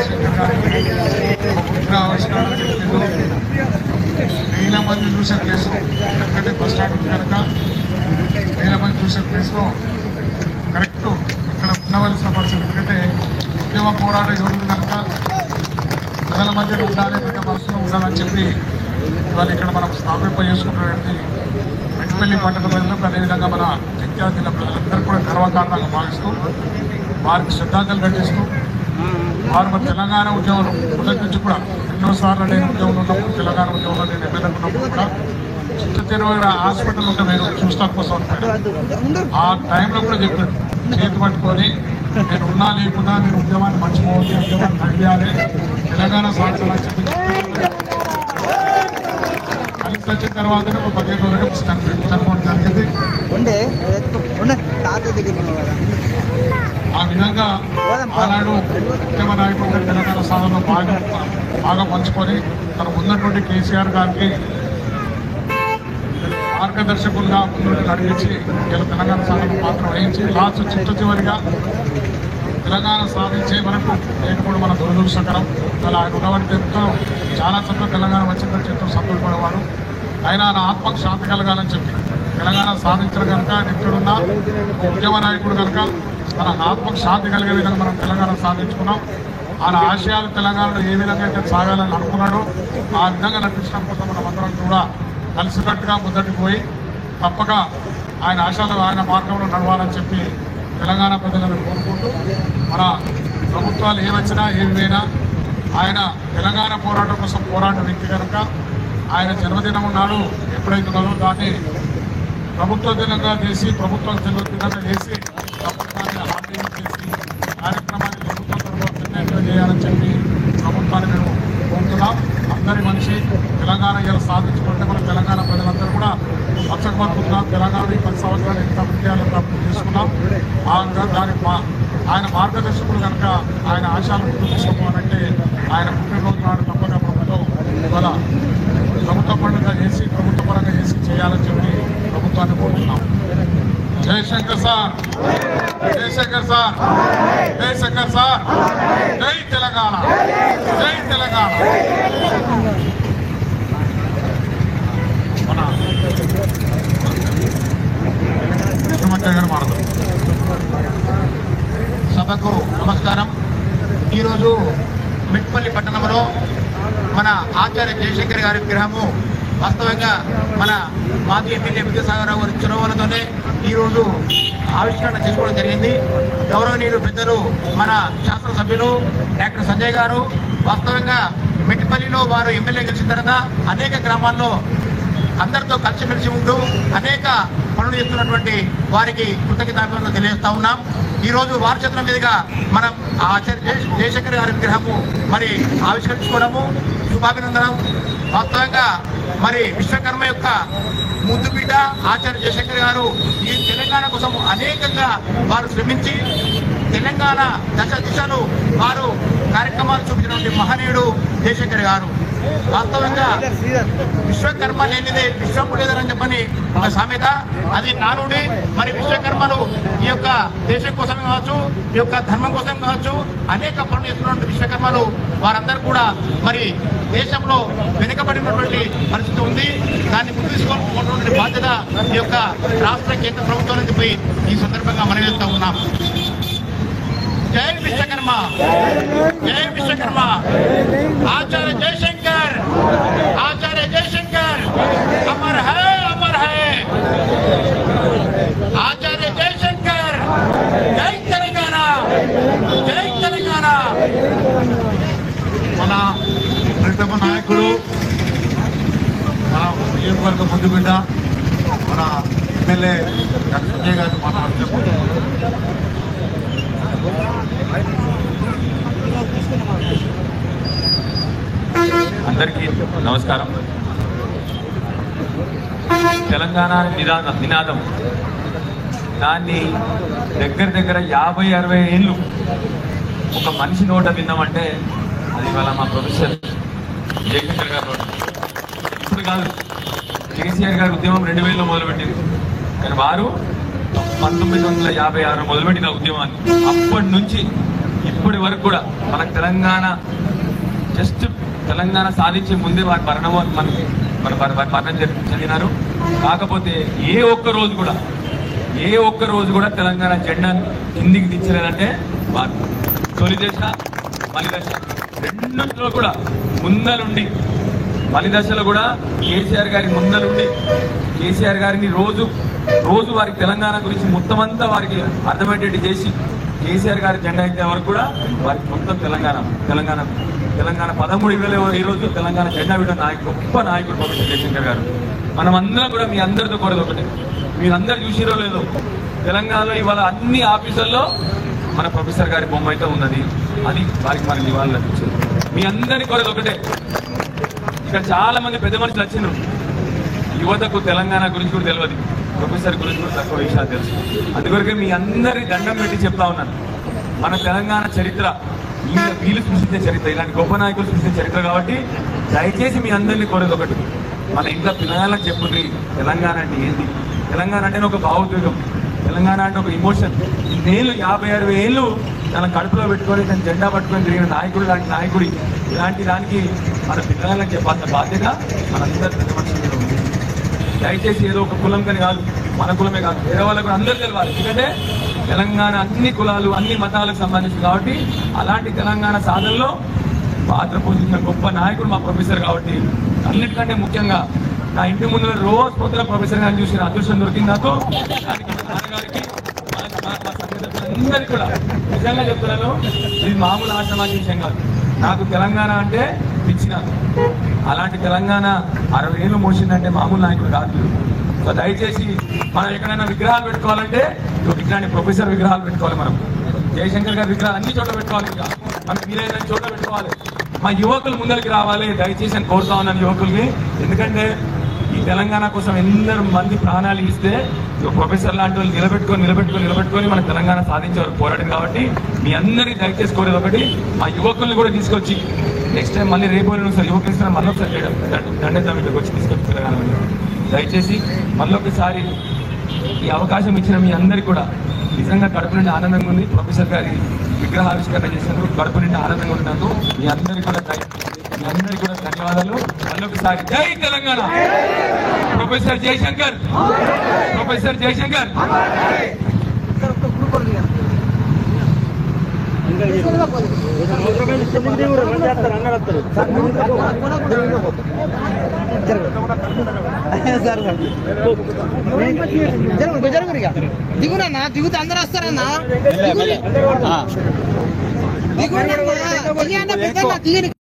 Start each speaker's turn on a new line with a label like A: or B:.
A: జయశంకర్ గారికి ఆవిష్కారం చెప్పిందో వేల మంది చూసే ప్లేస్ ఎందుకంటే బస్ స్టాండ్ కనుక వేల మంది చూసే ప్లేస్లో కరెక్ట్ ఇక్కడ ఉండవలసిన పరిస్థితి. ఎందుకంటే ఉద్యమ పోరాట యోధులు కనుక ప్రజల మధ్యలో ఉండాలి, ప్రజల మనసులో ఉండాలని చెప్పి ఇవాళ ఇక్కడ మనం స్థాపింప చేసుకున్నటువంటి మెట్టిపల్లి పట్టణ ప్రజలకు అదేవిధంగా మన జగిత్యాల జిల్లా ప్రజలందరూ కూడా గర్వకారణంగా భావిస్తూ వారికి శ్రద్ధాంజలి ఘటిస్తూ వారు మన తెలంగాణ ఉద్యమంలో మొదటి నుంచి కూడా ఎన్నోసార్లు నేను ఉద్యమంలో ఉన్నప్పుడు తెలంగాణ ఉద్యమంలో నేను ఎమ్మెల్యే ఉన్నప్పుడు కూడా చిత్త తెరవైన హాస్పిటల్ ఉంటే నేను చూస్తాం కోసం అనుకున్నాను. ఆ టైంలో కూడా చెప్పాడు, చేతి పట్టుకొని నేను ఉన్నా లేకున్నా నేను ఉద్యమాన్ని మర్చిపోవాలి, ఉద్యమాన్ని నడియాలి, తెలంగాణ సాధించాలని చెప్పి కలిసి వచ్చిన తర్వాతనే ఒక 15 రోజులుగా చనిపోవడం జరిగింది. ఆ విధంగా ఆనాడు ఉద్యమ నాయకుడు తెలంగాణ సాధనలో బాగా పంచుకొని తన ఉన్నటువంటి కేసీఆర్ గారికి మార్గదర్శకులుగా ముందు నడిపించి ఇలా తెలంగాణ సాధన పాత్ర వహించి లాస్ట్ చివరిగా తెలంగాణ సాధించే వరకు నేను కూడా మన దురదృష్టకరం. అలా ఆయన ఉన్నవాడి చెప్తూ చాలా చక్కగా తెలంగాణ వచ్చిందని చెప్తూ సంతోషపడేవాడు. ఆయన నా ఆత్మకు శాంతి కలగాలని చెప్పి తెలంగాణ సాధించడం కనుక ఎక్కడున్నా ఉద్యమ నాయకుడు కనుక మన ఆత్మకు శాంతి కలిగే విధంగా మనం తెలంగాణ సాధించుకున్నాం. ఆయన ఆశయాలు తెలంగాణలో ఏ విధంగా అయితే సాగాలని అనుకున్నాడో ఆ విధంగా నడిపించడం కోసం మనం అందరం కూడా కలిసికట్టుగా ముందటికి పోయి తప్పక ఆయన ఆశయాలు ఆయన మార్గంలో నడవాలని చెప్పి తెలంగాణ ప్రజలను కోరుకుంటూ మన ప్రభుత్వాలు ఏమొచ్చినా ఏమైనా ఆయన తెలంగాణ పోరాటం కోసం పోరాట వ్యక్తి కనుక ఆయన జన్మదినం నాడు ఎప్పుడైతుందో దాన్ని ప్రభుత్వ దినంగా చేసి ప్రభుత్వం దినంగా చేసి ప్రభుత్వాన్ని హామీ చేసి కార్యక్రమాన్ని ప్రభుత్వం తరఫున చేయాలని చెప్పి ప్రభుత్వాన్ని మేము కోరుతున్నాం. అందరి మనిషి తెలంగాణ ఇలా సాధించుకుంటే మన తెలంగాణ ప్రజలందరూ కూడా పచ్చకబడుతున్నాం. తెలంగాణ 10 సంవత్సరాలు ఎంత విజయాలు ప్రాప్తం చేసుకున్నాం. దానికి ఆయన మార్గదర్శకులు కనుక ఆయన ఆశయాలు ముందు తీసుకోవాలంటే ఆయన పుట్టినరోజు నాడు తప్పక ప్రభుత్వం ఇవాళ ప్రభుత్వ పండుగ చేసి ప్రభుత్వ పరంగా చేసి చేయాలని చెప్పి ప్రభుత్వాన్ని కోరుతున్నాం. Jayashankar sir, Jayashankar sir, Jayashankar sir, జై తెలంగాణ, జై తెలంగాణ. మన ముఖ్యమంత్రి గారు మాట్లాడుతున్నారు.
B: సభకు నమస్కారం. ఈరోజు మెట్పల్లి పట్టణంలో మన ఆచార్య జయశంకర్ గారి విగ్రహము వాస్తవంగా మన మాజీ ఎమ్మెల్యే విద్యాసాగరరావు గారి చొరవలతోనే ఈరోజు ఆవిష్కరణ చేసుకోవడం జరిగింది. గౌరవనీయులు పెద్దలు మన శాసనసభ్యులు డాక్టర్ సంజయ్ గారు వాస్తవంగా మెట్పల్లిలో వారు ఎమ్మెల్యే గెలిచిన తర్వాత అనేక గ్రామాల్లో అందరితో కలిసిమెలిసి ఉంటూ అనేక పనులు చేస్తున్నటువంటి వారికి కృతజ్ఞతాభివందనలు తెలియజేస్తా ఉన్నాం. ఈరోజు వారి చేతుల మీదుగా మనం ఆచార్య జయశంకర్ గారి విగ్రహము మరి ఆవిష్కరించుకోవడము శుభాభినందనం. వాస్తవంగా మరి విశ్వకర్మ యొక్క ముద్దు బిడ్డ ఆచార్య జయశంకర్ గారు ఈ తెలంగాణ కోసం అనేకంగా వారు శ్రమించి తెలంగాణ దశ దిశలు వారు కార్యక్రమాలు చూపించినటువంటి మహనీయుడు జయశంకర్ గారు. వాస్తవంగా విశ్వకర్మ లేనిదే విశ్వము లేదని చెప్పని ఒక సామెత, అది నానుడి. మరి విశ్వకర్మలు ఈ యొక్క దేశం కోసం కావచ్చు, ఈ యొక్క ధర్మం కోసం కావచ్చు అనేక పనులు చేస్తున్నటువంటి విశ్వకర్మలు వారందరూ కూడా మరి దేశంలో వెనుకబడినటువంటి పరిస్థితి ఉంది. దాన్ని ముందు తీసుకోవాల్సినటువంటి బాధ్యత ఈ యొక్క రాష్ట్ర కేంద్ర ప్రభుత్వం చెప్పి ఈ సందర్భంగా మనం చేస్తూ ఉన్నాం. జై విశ్వకర్మ, జై విశ్వకర్మ. ఆచార్య జయశంకర్, ఆచార్య జయశంకర్ అమర్ హై, అమర్ హై. ఆచార్య జయశంకర్, జై తెలంగాణ, జై తెలంగాణ.
A: మన ప్రీతమ నాయకుడు, మన నియోజకవర్గ ముద్దు బిడ్డ, మన ఎమ్మెల్యే డాక్టర్ సంజయ్ గారు మాట్లాడుతున్నారు.
C: అందరికీ నమస్కారం. తెలంగాణ నినాదం దాన్ని దగ్గర 50-60 ఏళ్ళు ఒక మనిషి నోట విన్నామంటే అది ఇవాళ మా ప్రొఫెసర్ జయశంకర్ గారు నోట. ఇప్పుడు కాదు, కేసీఆర్ గారు ఉద్యమం 2000లో మొదలుపెట్టింది, కానీ వారు 1956 మొదలుపెట్టిన ఉద్యమాన్ని అప్పటి నుంచి ఇప్పటి వరకు కూడా మన తెలంగాణ జస్ట్ తెలంగాణ సాధించే ముందే వారి మరణం చెందినారు. కాకపోతే ఏ ఒక్క రోజు కూడా తెలంగాణ జెండాను కిందికి దించలేదంటే వారు తొలి దశ మలి దశ రెండింటిలో కూడా ముందలుండి, మలి దశలో కూడా కేసీఆర్ గారి ముందలుండి కేసీఆర్ గారిని రోజు వారికి తెలంగాణ గురించి మొత్తం అంతా వారికి అర్థమయ్యేటట్టు చేసి కేసీఆర్ గారి జెండా అయితే వరకు కూడా వారికి మొత్తం తెలంగాణ 13 వేల ఈ రోజు తెలంగాణ జెండా విడ గొప్ప నాయకుడు ప్రొఫెసర్ జయశంకర్ గారు. మనం అందరం కూడా మీ అందరితో కోరేది ఒకటే, మీరందరూ చూసిరో లేదో తెలంగాణలో ఇవాళ అన్ని ఆఫీసుల్లో మన ప్రొఫెసర్ గారి బొమ్మ అయితే ఉన్నది. అది వారికి మన నివాళులు అర్పించారు. మీ అందరినీ కోరేది ఒకటే, ఇక్కడ చాలా మంది పెద్ద మనుషులు వచ్చినారు, యువతకు తెలంగాణ గురించి కూడా తెలియదు, ప్రొఫెసర్ గురించి కూడా తక్కువ విషయాలు తెలుసు. అందుకొరకే మీ అందరి దండం పెట్టి చెప్తా ఉన్నాను, మన తెలంగాణ చరిత్ర వీళ్ళు సృష్టించే చరిత్ర, ఇలాంటి గొప్ప నాయకులు సృష్టించే చరిత్ర. కాబట్టి దయచేసి మీ అందరినీ కోరేది ఒకటి, మన ఇంట్లో పిల్లలకు చెప్పుండ్రి తెలంగాణ అంటే ఏంటి, తెలంగాణ అంటే ఒక భావోద్వేగం, తెలంగాణ అంటే ఒక ఇమోషన్. ఇన్నేళ్ళు 50-60 ఏళ్ళు తన కడుపులో పెట్టుకొని తన జెండా పట్టుకొని తిరిగిన నాయకుడు లాంటి నాయకుడి ఇలాంటి దానికి మన పిల్లలకు చెప్పాల్సిన బాధ్యత మనందరి పెద్ద మనుషుల మీద ఉంది. దయచేసి ఏదో ఒక కులం కానీ కాదు, మన కులమే కాదు, వేరే వాళ్ళకు అందరూ తెలవాలి. ఎందుకంటే తెలంగాణ అన్ని కులాలు అన్ని మతాలకు సంబంధించింది కాబట్టి అలాంటి తెలంగాణ సాధనలో పాత్ర పోషించిన గొప్ప నాయకుడు మా ప్రొఫెసర్. కాబట్టి అన్నిటికంటే ముఖ్యంగా నా ఇంటి ముందు రోజు పొద్దున ప్రొఫెసర్ గారిని చూసిన అదృష్టం దొరికింది నాకు. దానికి మా నాన్నగారికి అందరికీ కూడా నిజంగా చెప్తున్నాను, ఇది మామూలు ఆశ్రమానికి విషయం కాదు. నాకు తెలంగాణ అంటే పిచ్చినాను. అలాంటి తెలంగాణ 60 ఏళ్ళు మోసిందంటే మామూలు నాయకుడు కాదు. సో దయచేసి మనం ఎక్కడైనా విగ్రహాలు పెట్టుకోవాలంటే ఇట్లాంటి ప్రొఫెసర్ విగ్రహాలు పెట్టుకోవాలి. మనం జయశంకర్ గారి విగ్రహాలు అన్ని చోట్ల పెట్టుకోవాలి, ఇంకా మనకి వీలైన చోట్ల పెట్టుకోవాలి. మా యువకులు ముందరికి రావాలి, దయచేసి అని కోరుతా ఉన్నాను యువకుల్ని. ఎందుకంటే ఈ తెలంగాణ కోసం ఎందరో మంది ప్రాణాలు ఇస్తే ప్రొఫెసర్ లాంటి వాళ్ళు నిలబెట్టుకొని మన తెలంగాణ సాధించే వరకు పోరాటం. కాబట్టి మీ అందరినీ దయచేసి కోరేది ఒకటి, మా యువకుల్ని కూడా తీసుకొచ్చి నెక్స్ట్ టైం మళ్ళీ రేపు సార్ యువకులు మళ్ళీ ఒకసారి దండేద్దాం, ఇక్కడికి వచ్చి తీసుకొచ్చి తెలంగాణ. దయచేసి మళ్ళొకసారి ఈ అవకాశం ఇచ్చిన మీ అందరికీ కూడా నిజంగా కడుపు నుండి ఆనందంగా ఉంది. ప్రొఫెసర్ గారి విగ్రహావిష్కరణ చేసినందుకు కడుపు నుండి ఆనందంగా ఉన్నందుకు మీ అందరికీ కూడా ధన్యవాదాలు. మళ్ళొకసారి జై తెలంగాణ, ప్రొఫెసర్ జయశంకర్.
D: దిగునా దిగుతే అందరూ వస్తారన్నా, దిగు